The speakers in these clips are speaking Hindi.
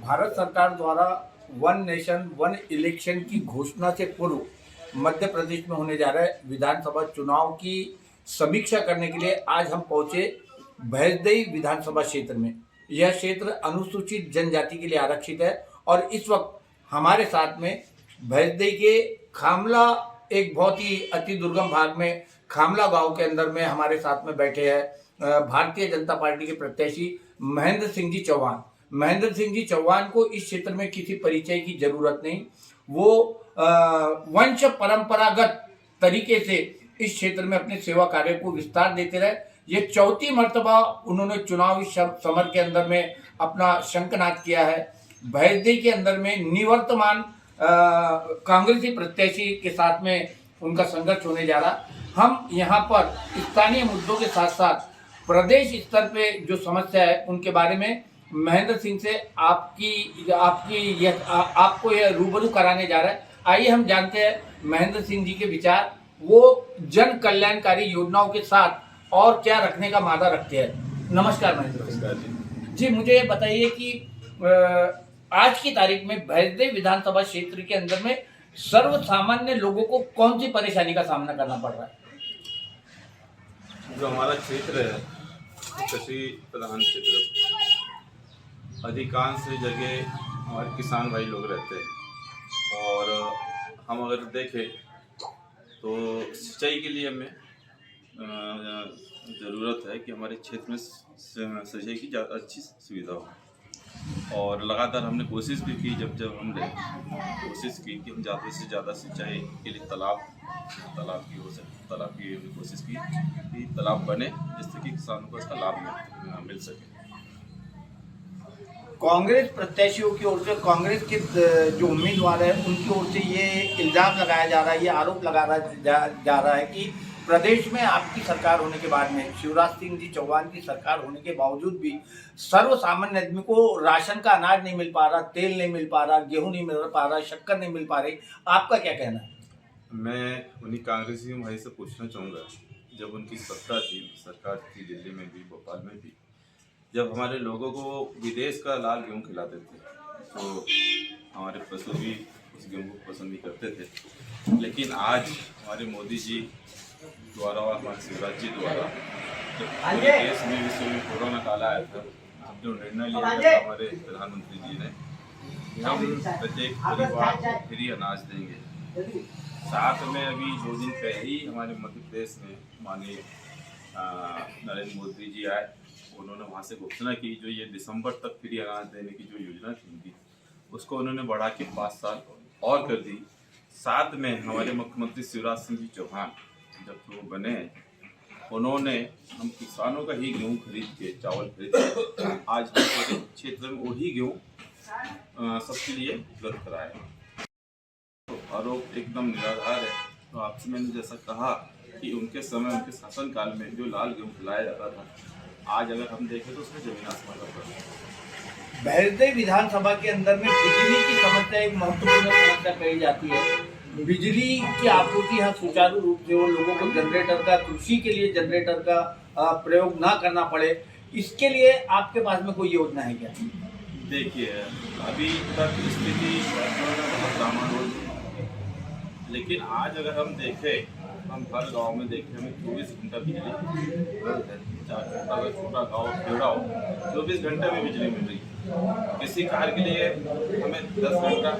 भारत सरकार द्वारा वन नेशन वन इलेक्शन की घोषणा से पूर्व मध्य प्रदेश में होने जा रहे विधानसभा चुनाव की समीक्षा करने के लिए आज हम पहुंचे भैंसदेई विधानसभा क्षेत्र में। यह क्षेत्र अनुसूचित जनजाति के लिए आरक्षित है और इस वक्त हमारे साथ में भैंसदेई के खामला, एक बहुत ही अति दुर्गम भाग में खामला गांव के अंदर में हमारे साथ में बैठे हैं भारतीय जनता पार्टी के प्रत्याशी महेंद्र सिंह जी चौहान। महेंद्र सिंह जी चौहान को इस क्षेत्र में किसी परिचय की जरूरत नहीं। वो वंश परंपरागत तरीके से इस क्षेत्र में अपने सेवा कार्य को विस्तार देते रहे। ये चौथी मर्तबा उन्होंने चुनावी समर के अंदर में अपना शंखनाद किया है। भैंसदेई के अंदर में निवर्तमान कांग्रेसी प्रत्याशी के साथ में उनका संघर्ष होने जा रहा। हम यहाँ पर स्थानीय मुद्दों के साथ साथ प्रदेश स्तर पे जो समस्या है उनके बारे में महेंद्र सिंह से आपको यह रूबरू कराने जा रहा है। आइए हम जानते हैं महेंद्र सिंह जी के विचार, वो जन कल्याणकारी योजनाओं के साथ और क्या रखने का मादा रखते हैं। नमस्कार महेंद्र सिंह जी, मुझे ये बताइए कि आज की तारीख में भैंसदेई विधानसभा क्षेत्र के अंदर में सर्व सामान्य लोगों को कौन सी परेशानी का सामना करना पड़ रहा है। जो हमारा क्षेत्र है कृषि प्रधान क्षेत्र, अधिकांश जगह हमारे किसान भाई लोग रहते हैं और हम अगर देखें तो सिंचाई के लिए हमें ज़रूरत है कि हमारे क्षेत्र में सिंचाई की ज़्यादा अच्छी सुविधा हो। और लगातार हमने कोशिश भी की, जब हमने कोशिश की कि हम ज़्यादा से ज़्यादा सिंचाई के लिए तालाब की कोशिश की कि तालाब बने जिससे कि किसानों को इसका लाभ मिल सके। कांग्रेस प्रत्याशियों की ओर से, कांग्रेस के जो उम्मीदवार है उनकी ओर से ये इल्जाम लगाया जा रहा है, ये आरोप लगाया जा रहा है कि प्रदेश में आपकी सरकार होने के बाद में, शिवराज सिंह जी चौहान की सरकार होने के बावजूद भी सर्व सामान्य आदमी को राशन का अनाज नहीं मिल पा रहा, तेल नहीं मिल पा रहा, गेहूं नहीं मिल पा रहा, शक्कर नहीं मिल पा रही। आपका क्या कहना है? मैं उन्हीं कांग्रेसी भाई से पूछना चाहूँगा, जब उनकी सत्ता थी, सरकार थी दिल्ली में भी, भोपाल में भी, जब हमारे लोगों को विदेश का लाल गेहूँ खिलाते थे तो हमारे पशु भी उस गेहूँ को पसंद नहीं करते थे। लेकिन आज हमारे मोदी जी द्वारा और हमारे शिवराज जी द्वारा जब देश में विश्व में कोरोना काल आया था, तब जो निर्णय लिया था हमारे प्रधानमंत्री जी ने, हम प्रत्येक परिवार को फ्री अनाज देंगे। साथ में अभी 2 दिन पहले ही हमारे मध्य प्रदेश में माननीय नरेंद्र मोदी जी आए, उन्होंने वहाँ से घोषणा की जो ये दिसंबर तक फ्री अनाज देने की जो योजना थी उनकी, उसको उन्होंने बढ़ा के 5 साल और कर दी। साथ में हमारे मुख्यमंत्री शिवराज सिंह जी चौहान जब वो बने, उन्होंने हम किसानों का ही गेहूँ खरीद के, चावल खरीद के आज हमारे क्षेत्र में वही गेहूँ सबके लिए उपलब्ध कराया। तो आरोप एकदम निराधार है। तो आपसे मैंने जैसा कहा कि उनके समय, उनके शासनकाल में जो लाल गेहूँ खिलाया जाता था, आज अगर हम देखें तो उसमें जमीन आसमान का फर्क है। भैंसदेई विधानसभा के अंदर में बिजली की समस्या एक महत्वपूर्ण समस्या कही जाती है। बिजली की आपूर्ति यहाँ सुचारू रूप से हो, लोगों को जनरेटर का, कृषि के लिए जनरेटर का प्रयोग ना करना पड़े, इसके लिए आपके पास में कोई योजना है क्या? देखिए, अभी तक स्थिति बहुत सामान्य हो चुकी है, लेकिन आज अगर हम देखें, हम हर गांव में देखें, हमें 24 घंटा बिजली उपलब्ध है। चाहे छोटा गाँव क्यों हो, 24 घंटे में बिजली मिल रही है। किसी कार्य के लिए हमें 10 घंटा,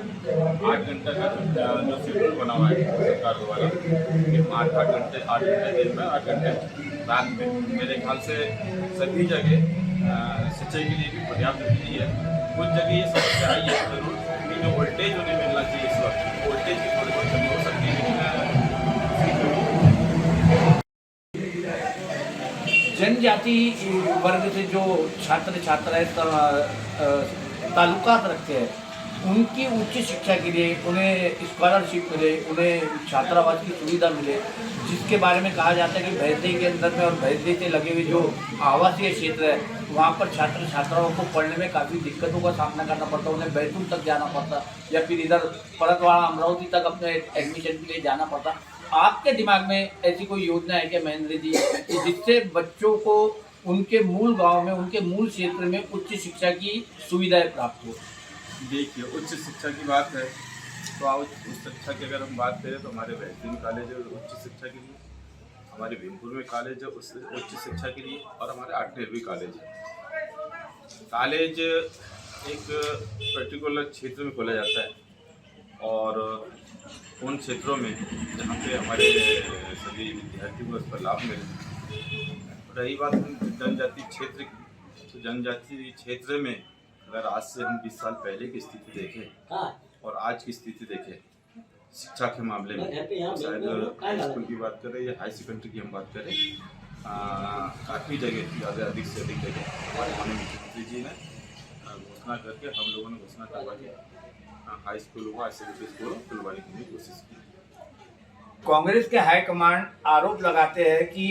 8 घंटा का जो शेड्यूल बना हुआ है सरकार द्वारा, 8 घंटे दिन में, 8 घंटे रात में, मेरे ख्याल से सभी जगह सिंचाई के लिए भी पर्याप्त बिजली है। कुछ जगह ये समस्या आई है जरूर कि जो वोल्टेज उन्हें मिलना चाहिए, इस वक्त वोल्टेज की थोड़ी बहुत कमी हो सकती है। जनजाति वर्ग से जो छात्र छात्राएं ताल्लुकात रखते हैं, उनकी उच्च शिक्षा के लिए उन्हें स्कॉलरशिप मिले, उन्हें छात्रावास की सुविधा मिले, जिसके बारे में कहा जाता है कि भैंसदेई के अंदर में और भैंसदेई से लगे हुए जो आवासीय क्षेत्र है वहाँ पर छात्र छात्राओं को पढ़ने में काफ़ी दिक्कतों का सामना करना पड़ता, उन्हें बैतूल तक जाना पड़ता या फिर इधर परतवाड़ा, अमरावती तक अपने एडमिशन के लिए जाना पड़ता। आपके दिमाग में ऐसी कोई योजना है क्या महेंद्र जी, कि जिससे बच्चों को उनके मूल गांव में, उनके मूल क्षेत्र में उच्च शिक्षा की सुविधाएं प्राप्त हो? देखिए, उच्च शिक्षा की बात है तो आप उच्च शिक्षा की अगर हम बात करें तो हमारे बेहतरीन कॉलेज है उच्च शिक्षा के लिए, हमारे भीमपुर में कॉलेज है उस उच्च शिक्षा के लिए, और हमारे आठनेरवी कॉलेज है। कॉलेज एक पर्टिकुलर क्षेत्र में खोला जाता है और उन क्षेत्रों में जहाँ पे हमारे सभी विद्यार्थियों को उसका लाभ मिले। रही बात हम जनजाति क्षेत्र की, तो जनजाति क्षेत्र में अगर आज से हम 20 साल पहले की स्थिति देखें और आज की स्थिति देखें शिक्षा के मामले में, तो शायद हाई स्कूल की बात करें या हाई सेकेंडरी की हम बात करें, काफ़ी जगह ज़्यादा अधिक से अधिक जगह हमारे माननीय मुख्यमंत्री जी ने घोषणा करके, हम लोगों ने घोषणा करवा के हाई स्कूल को हाई सेकेंडरी स्कूल खुलवाने की कोशिश की। कांग्रेस के हाईकमांड आरोप लगाते हैं कि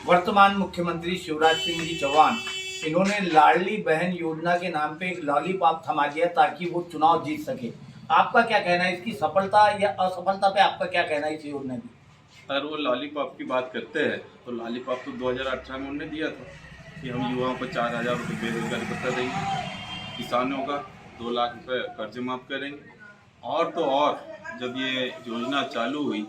वर्तमान मुख्यमंत्री शिवराज सिंह जी चौहान इन्होंने लाडली बहन योजना के नाम पे एक लॉलीपॉप थमा दिया ताकि वो चुनाव जीत सके। आपका क्या कहना है इसकी सफलता या असफलता पे, आपका क्या कहना है इस योजना की? अगर वो लॉलीपॉप की बात करते हैं तो लॉलीपॉप तो 2018 में उन्होंने दिया था कि हम युवाओं को 4,000 रुपये बेरोजगारी भत्ता देंगे, किसानों का 2 लाख रुपये कर्ज माफ़ करेंगे, और तो और जब ये योजना चालू हुई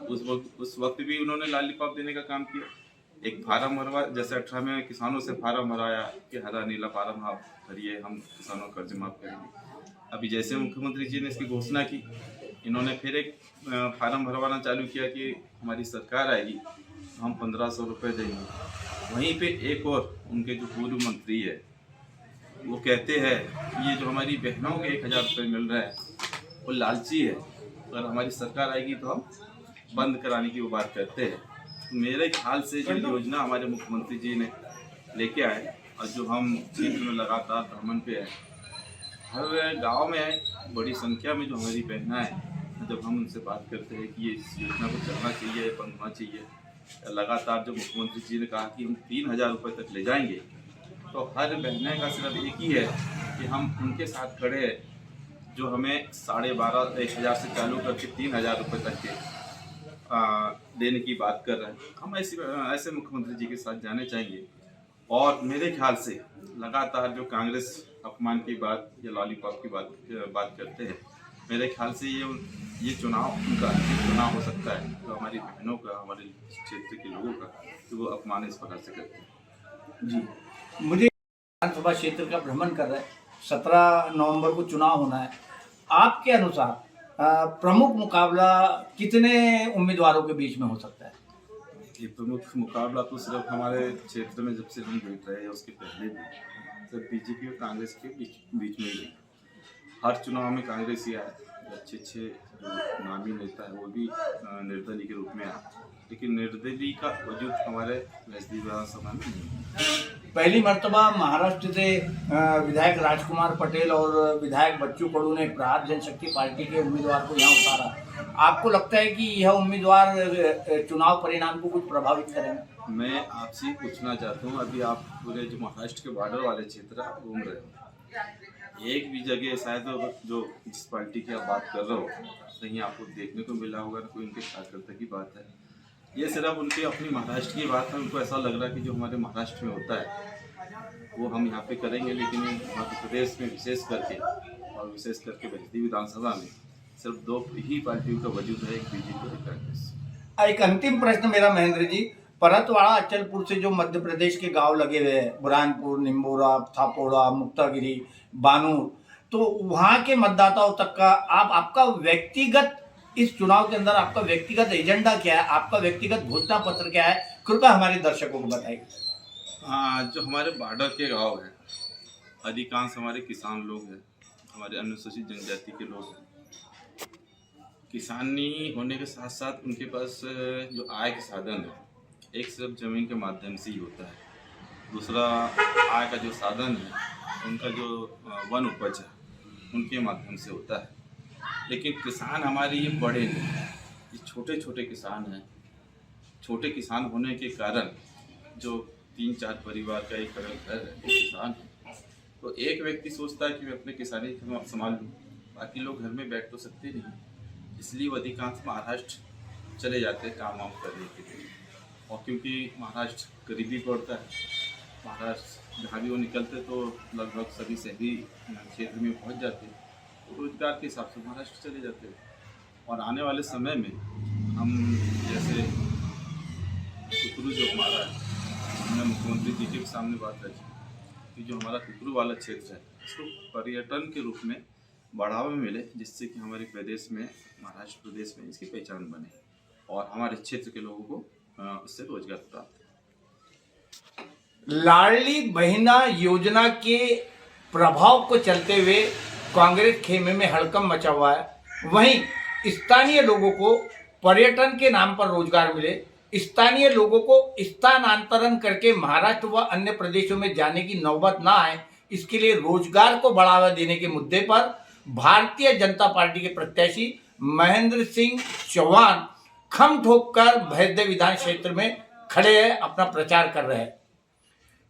उस वक्त भी उन्होंने लॉलीपॉप देने का काम किया। एक फार्म भरवा, जैसे 18 में किसानों से फार्म भराया कि हरा नीला फार्म आप भरिए, हम किसानों का कर्ज माफ़ करेंगे। अभी जैसे मुख्यमंत्री जी ने इसकी घोषणा की, इन्होंने फिर एक फार्म भरवाना चालू किया कि हमारी सरकार आएगी तो हम 1,500 रुपये देंगे। वहीं पे एक और उनके जो पूर्व मंत्री है वो कहते हैं कि ये जो हमारी बहनों के 1,000 रुपये मिल रहा है वो लालची है, अगर हमारी सरकार आएगी तो हम बंद कराने की वो बात करते हैं। तो मेरे ख्याल से जो योजना हमारे मुख्यमंत्री जी ने लेके आए और जो हम क्षेत्र में लगातार भ्रमण पे है, हर गांव में बड़ी संख्या में जो हमारी बहना है, जब हम उनसे बात करते हैं कि ये इस योजना को चलना चाहिए, बंद होना चाहिए, लगातार जो मुख्यमंत्री जी ने कहा कि हम 3,000 रुपये तक ले जाएंगे, तो हर बहने का सिर्फ एक ही है कि हम उनके साथ खड़े हैं, जो हमें 12,500 से चालू करके 3,000 रुपये तक के देने की बात कर रहे हैं। हम ऐसे मुख्यमंत्री जी के साथ जाने चाहेंगे। और मेरे ख्याल से लगातार जो कांग्रेस अपमान की बात या लॉलीपॉप की बात करते हैं, मेरे ख्याल से ये चुनाव उनका अंतिम चुनाव हो सकता है, तो हमारी बहनों का, हमारे क्षेत्र के लोगों का, तो वो अपमान इस प्रकार से करते हैं। जी, मुझे विधानसभा क्षेत्र का भ्रमण कर रहे हैं, 17 नवंबर को चुनाव होना है। आपके अनुसार प्रमुख मुकाबला कितने उम्मीदवारों के बीच में हो सकता है? ये प्रमुख मुकाबला तो सिर्फ हमारे क्षेत्र में जब से हम बैठ रहे हैं उसके पहले भी सिर्फ बीजेपी और कांग्रेस के बीच में ही। हर चुनाव में कांग्रेस ही आए, अच्छे जो नामी नेता है वो भी निर्दलीय के रूप में आए, लेकिन निर्दलीय का वजूद हमारे नजदीक विधानसभा में नहीं। पहली मर्तबा महाराष्ट्र से विधायक राजकुमार पटेल और विधायक बच्चू कडू ने प्रहार जनशक्ति पार्टी के उम्मीदवार को यहाँ उतारा। आपको लगता है कि यह उम्मीदवार चुनाव परिणाम को कुछ प्रभावित करेंगे? मैं आपसे पूछना चाहता हूँ, अभी आप पूरे जो महाराष्ट्र के बॉर्डर वाले क्षेत्र आप घूम रहे हो, एक भी जगह शायद जो जिस पार्टी की आप बात कर रहे हो कहीं आपको देखने को मिला होगा ना कोई उनके कार्यकर्ता की बात है। ये सिर्फ उनकी अपनी महाराष्ट्र की बात है, उनको ऐसा लग रहा है कि जो हमारे महाराष्ट्र में होता है वो हम यहाँ पे करेंगे, लेकिन मध्य प्रदेश में विशेष करके और विशेष करके बस्ती विधानसभा में सिर्फ 2 ही पार्टियों का वजूद है, एक बीजेपी और कांग्रेस। एक अंतिम प्रश्न मेरा महेंद्र जी, परतवाड़ा अचलपुर से जो मध्य प्रदेश के गांव लगे हुए हैं, बुरहानपुर, निम्बोरा, थापोड़ा, मुक्तागिरी, बानूर, तो वहाँ के मतदाताओं तक का आपका व्यक्तिगत इस चुनाव के अंदर आपका व्यक्तिगत एजेंडा क्या है, आपका व्यक्तिगत घोषणा पत्र क्या है, कृपया हमारे दर्शकों को बताइए। जो हमारे बॉर्डर के गांव हैं, अधिकांश हमारे किसान लोग हैं, हमारे अनुसूचित जनजाति के लोग हैं। किसानी होने के साथ साथ उनके पास जो आय के साधन है, एक सिर्फ जमीन के माध्यम से ही होता है, दूसरा आय का जो साधन है उनका जो वन उपज है उनके माध्यम से होता है। लेकिन किसान हमारे ये बड़े नहीं हैं, ये छोटे छोटे किसान हैं। छोटे किसान होने के कारण जो 3-4 परिवार का एक घर है, एक किसान है, तो एक व्यक्ति सोचता है कि मैं अपने किसानी संभाल लूँ, बाकी लोग घर में बैठ तो सकते नहीं, इसलिए वो अधिकांश महाराष्ट्र चले जाते हैं काम वाम करने के लिए। और क्योंकि महाराष्ट्र गरीबी पड़ता है, महाराष्ट्र जहाँ भी वो निकलते तो लगभग सभी शहरी क्षेत्र में पहुँच जाते, रोजगार के हिसाब से महाराष्ट्र चले जाते। और आने वाले समय में हम जैसे टुकरू जो हमारा है, हमने मुख्यमंत्री जी के सामने बात रखी कि जो हमारा टुकरू वाला क्षेत्र है इसको पर्यटन के रूप में बढ़ावा मिले, जिससे कि हमारे प्रदेश में, महाराष्ट्र प्रदेश में इसकी पहचान बने और हमारे क्षेत्र के लोगों को इससे रोजगार प्राप्त हो। लाडली बहना योजना के प्रभाव को चलते हुए कांग्रेस खेमे में हड़कंप मचा हुआ है। वहीं स्थानीय लोगों को पर्यटन के नाम पर रोजगार मिले, स्थानीय लोगों को स्थानांतरण करके महाराष्ट्र व अन्य प्रदेशों में जाने की नौबत ना आए, इसके लिए रोजगार को बढ़ावा देने के मुद्दे पर भारतीय जनता पार्टी के प्रत्याशी महेंद्र सिंह चौहान खम ठोक कर भैद्य विधान क्षेत्र में खड़े हैं, अपना प्रचार कर रहे हैं।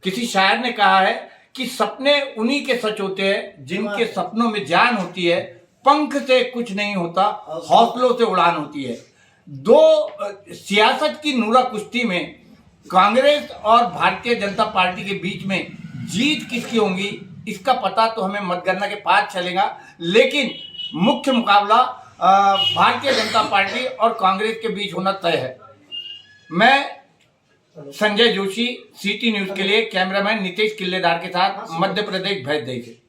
किसी शायर ने कहा है कि सपने उन्हीं के सच होते हैं जिनके सपनों में जान होती है, पंख से कुछ नहीं होता, हौसलों से उड़ान होती है। दो सियासत की नूरा कुश्ती में कांग्रेस और भारतीय जनता पार्टी के बीच में जीत किसकी होगी इसका पता तो हमें मतगणना के बाद चलेगा, लेकिन मुख्य मुकाबला भारतीय जनता पार्टी और कांग्रेस के बीच होना तय है। मैं संजय जोशी, सिटी न्यूज के लिए कैमरामैन नितेश किल्लेदार के साथ मध्य प्रदेश भैद्य से।